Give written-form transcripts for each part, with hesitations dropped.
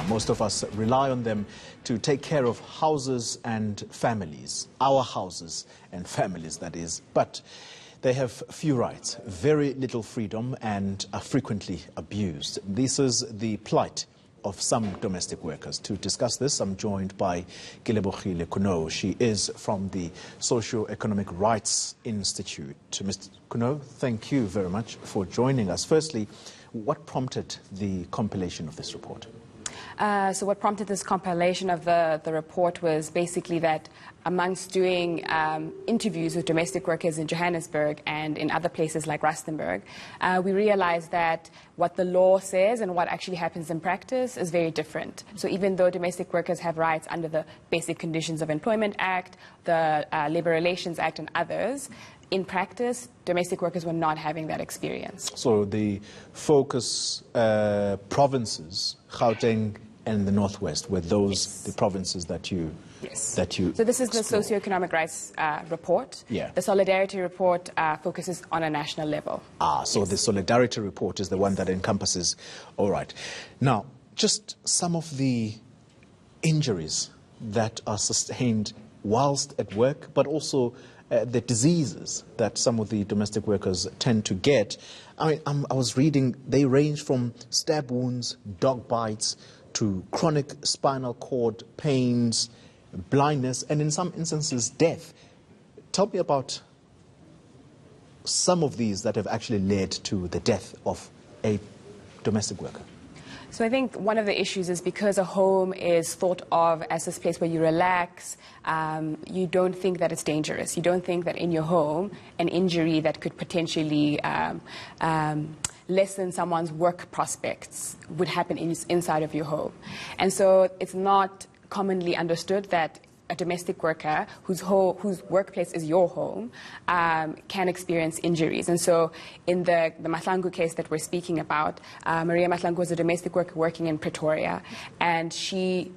Most of us rely on them to take care of houses and families, our houses and families, that is. But they have few rights, very little freedom, and are frequently abused. This is the plight of some domestic workers. To discuss this, I'm joined by Kelebogile Khunou. She is from the Socio-Economic Rights Institute. Mr. Khunou, thank you very much for joining us. Firstly, what prompted the compilation of this report? So what prompted this compilation of the report was basically that amongst doing interviews with domestic workers in Johannesburg and in other places like Rustenburg, we realized that what the law says and what actually happens in practice is very different. So even though domestic workers have rights under the Basic Conditions of Employment Act, the Labour Relations Act and others, in practice, domestic workers were not having that experience. So the focus provinces, Gauteng and the Northwest, were those Yes. the provinces that you So this is the explore. Socio-Economic Rights report. Yeah. The Solidarity report focuses on a national level. So the Solidarity report is the one that encompasses. All right. Now, just some of the injuries that are sustained whilst at work, but also the diseases that some of the domestic workers tend to get. I mean, I was reading, they range from stab wounds, dog bites, to chronic spinal cord pains, blindness, and in some instances, death. Tell me about some of these that have actually led to the death of a domestic worker. So I think one of the issues is because a home is thought of as this place where you relax, you don't think that it's dangerous. You don't think that in your home, an injury that could potentially lessen someone's work prospects would happen inside of your home. And so it's not commonly understood that a domestic worker whose workplace is your home can experience injuries. And so in the Masanga case that we're speaking about, Maria Masanga was a domestic worker working in Pretoria, and she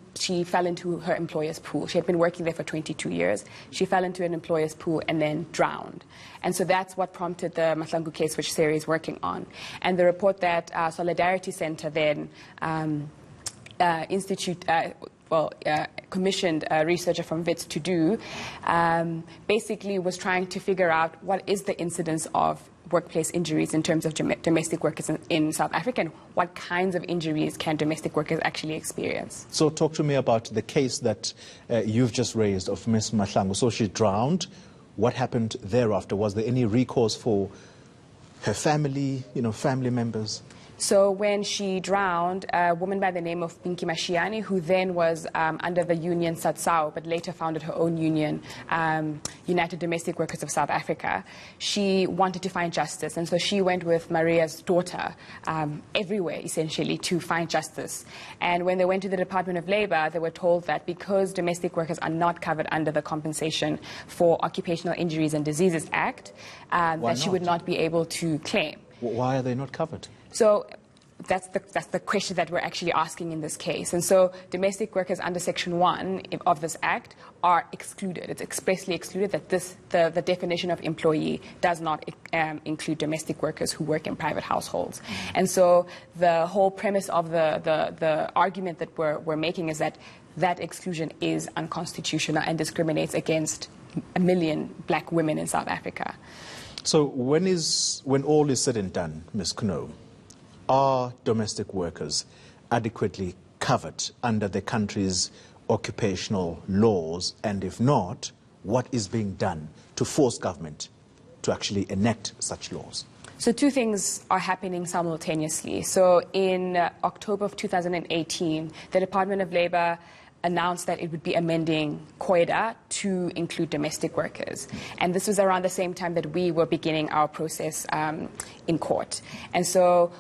fell into her employer's pool. She had been working there for 22 years. She fell into an employer's pool and then drowned. And so that's what prompted the Masanga case, which Sari is working on. And the report that Solidarity Center then commissioned a researcher from WITS to do, basically was trying to figure out what is the incidence of workplace injuries in terms of domestic workers in South Africa, and what kinds of injuries can domestic workers actually experience. So talk to me about the case that you've just raised of Ms. Masanga. So she drowned. What happened thereafter? Was there any recourse for her family, family members? So when she drowned, a woman by the name of Pinky Mashiane, who then was under the union SATSAO, but later founded her own union, United Domestic Workers of South Africa, she wanted to find justice. And so she went with Maria's daughter everywhere, essentially, to find justice. And when they went to the Department of Labor, they were told that because domestic workers are not covered under the Compensation for Occupational Injuries and Diseases Act, that she would not be able to claim. Why are they not covered? So that's the question that we're actually asking in this case. And so domestic workers under Section 1 of this Act are excluded. It's expressly excluded that the definition of employee does not include domestic workers who work in private households. And so the whole premise of the argument that we're making is that that exclusion is unconstitutional and discriminates against 1 million black women in South Africa. So when all is said and done, Ms. Khunou, are domestic workers adequately covered under the country's occupational laws? And if not, what is being done to force government to actually enact such laws? So two things are happening simultaneously. So in October of 2018, the Department of Labor announced that it would be amending COIDA to include domestic workers. And this was around the same time that we were beginning our process in court. And so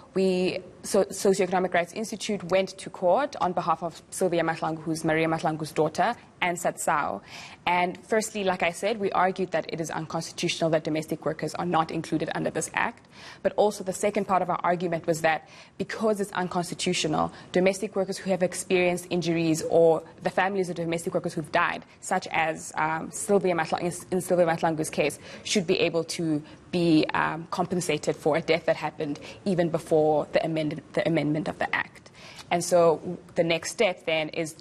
Socio-Economic Rights Institute went to court on behalf of Sylvia Masanga, who's Maria Masanga's daughter, and SATSAO. And firstly, like I said, we argued that it is unconstitutional that domestic workers are not included under this act. But also the second part of our argument was that because it's unconstitutional, domestic workers who have experienced injuries or the families of domestic workers who've died, such as Sylvia Masanga's case, should be able to be compensated for a death that happened even before the amendment of the act. And so the next step then is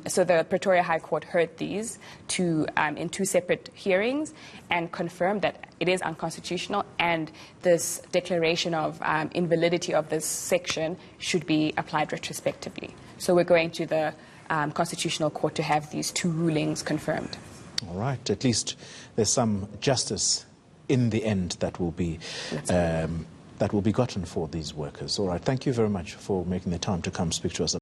so the Pretoria High Court heard these in two separate hearings and confirmed that it is unconstitutional, and this declaration of invalidity of this section should be applied retrospectively. So we're going to the Constitutional Court to have these two rulings confirmed. All right. At least there's some justice in the end that will be gotten for these workers. All right. Thank you very much for making the time to come speak to us.